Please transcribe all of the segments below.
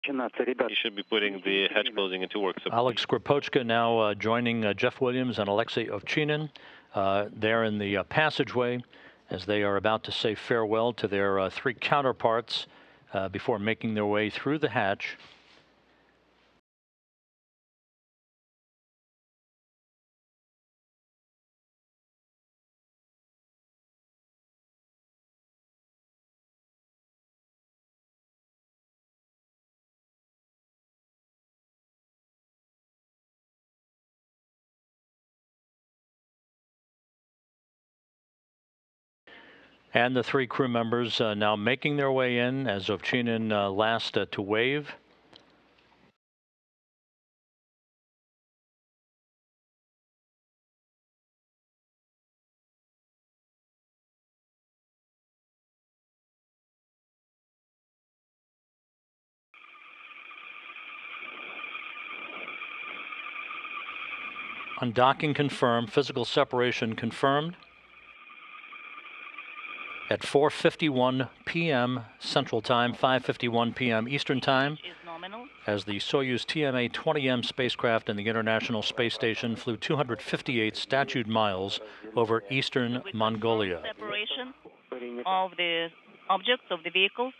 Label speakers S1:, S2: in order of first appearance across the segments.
S1: You should be putting the hatch closing into work. So
S2: Alex Skripochka now joining Jeff Williams and Alexey Ovchinin there in the passageway as they are about to say farewell to their three counterparts before making their way through the hatch. And the three crew members now making their way in as Ovchinin last to wave. Undocking confirmed, physical separation confirmed. At 4:51 p.m. Central Time, 5:51 p.m. Eastern Time, as the Soyuz TMA-20M spacecraft in the International Space Station flew 258 statute miles over eastern Mongolia.
S3: Separation of the objects of the vehicles.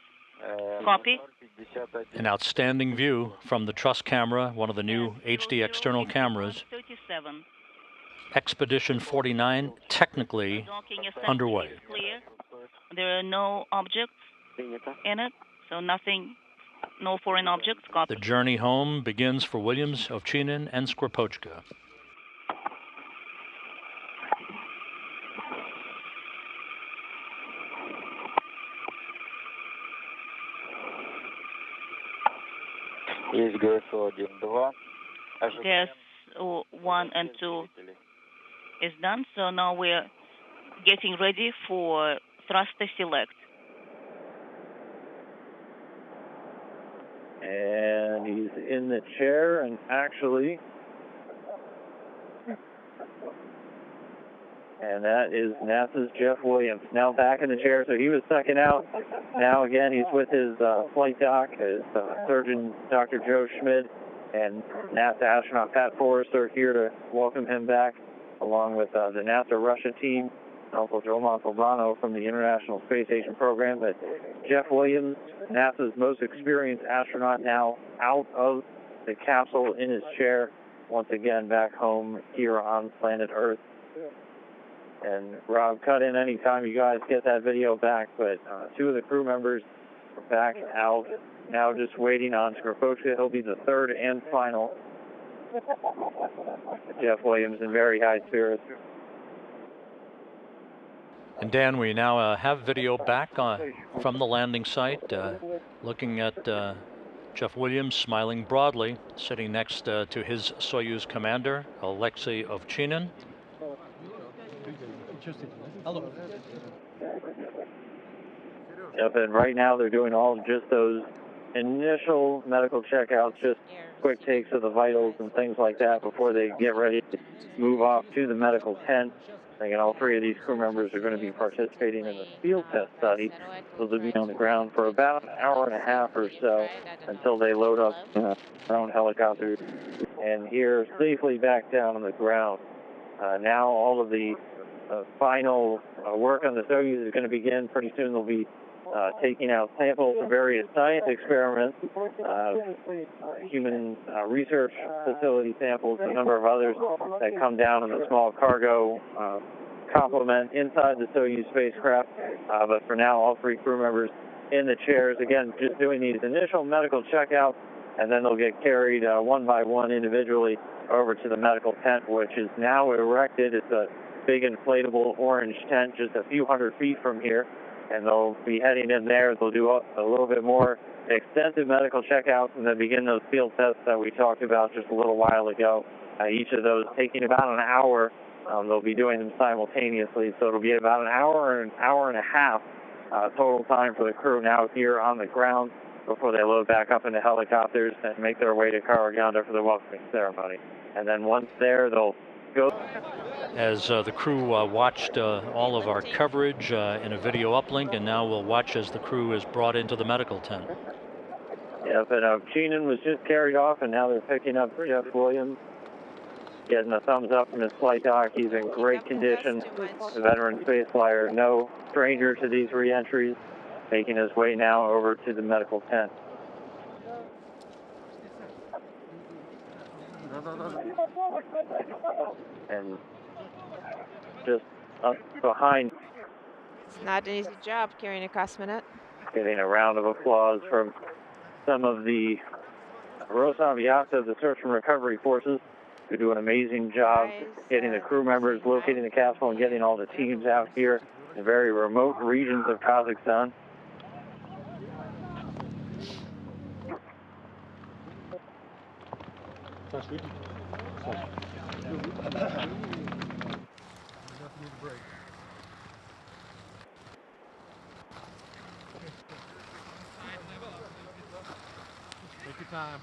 S3: Copy.
S2: An outstanding view from the truss camera, one of the new HD external cameras.
S3: 37.
S2: Expedition 49 technically underway.
S3: Clear. There are no objects in it, so nothing, no foreign objects. Copy.
S2: The journey home begins for Williams, Ovchinin, and Skripochka.
S3: Gas 1 and 2 is done, so now we're getting ready for thruster select.
S4: And he's in the chair, and actually, and that is NASA's Jeff Williams, now back in the chair. So he was second out. Now again, he's with his flight doc, his surgeon, Dr. Joe Schmid, and NASA astronaut Pat Forrester here to welcome him back, along with the NASA Russia team, also Roman Sobrano from the International Space Station program. But Jeff Williams, NASA's most experienced astronaut, now out of the capsule in his chair, once again back home here on planet Earth. And Rob, cut in anytime you guys get that video back, but two of the crew members are back out, now just waiting on Skripochka. He'll be the third and final. Jeff Williams in very high spirits.
S2: And Dan, we now have video back from the landing site, looking at Jeff Williams smiling broadly, sitting next to his Soyuz commander, Alexey Ovchinin.
S4: Yep, and right now they're doing all just those initial medical checkouts, just quick takes of the vitals and things like that before they get ready to move off to the medical tent. Again, all three of these crew members are going to be participating in the field test study. So they'll be on the ground for about an hour and a half or so until they load up their own helicopters and here safely back down on the ground. Now all of the final work on the Soyuz is going to begin. Pretty soon they'll be taking out samples from various science experiments, human research facility samples, a number of others that come down in the small cargo complement inside the Soyuz spacecraft. But for now, all three crew members in the chairs, again, just doing these initial medical checkouts, and then they'll get carried one by one individually over to the medical tent, which is now erected. It's a big inflatable orange tent just a few hundred feet from here. And they'll be heading in there. They'll do a little bit more extensive medical checkouts and then begin those field tests that we talked about just a little while ago. Each of those taking about an hour. They'll be doing them simultaneously, so it'll be about an hour and a half total time for the crew now here on the ground before they load back up into helicopters and make their way to Karaganda for the welcoming ceremony. And then once there, they'll go.
S2: As the crew watched all of our coverage in a video uplink, and now we'll watch as the crew is brought into the medical tent.
S4: Yep, and Ovchinin was just carried off, and now they're picking up Jeff Williams. Getting a thumbs up from his flight doc. He's in great condition. The veteran space flyer, no stranger to these re-entries, making his way now over to the medical tent. And just up behind.
S5: It's not an easy job carrying a cosmonaut.
S4: Getting a round of applause from some of the Rosaviata, the search and recovery forces, who do an amazing job getting the crew members, locating the capsule, and getting all the teams out here in very remote regions of Kazakhstan.
S6: Take your time.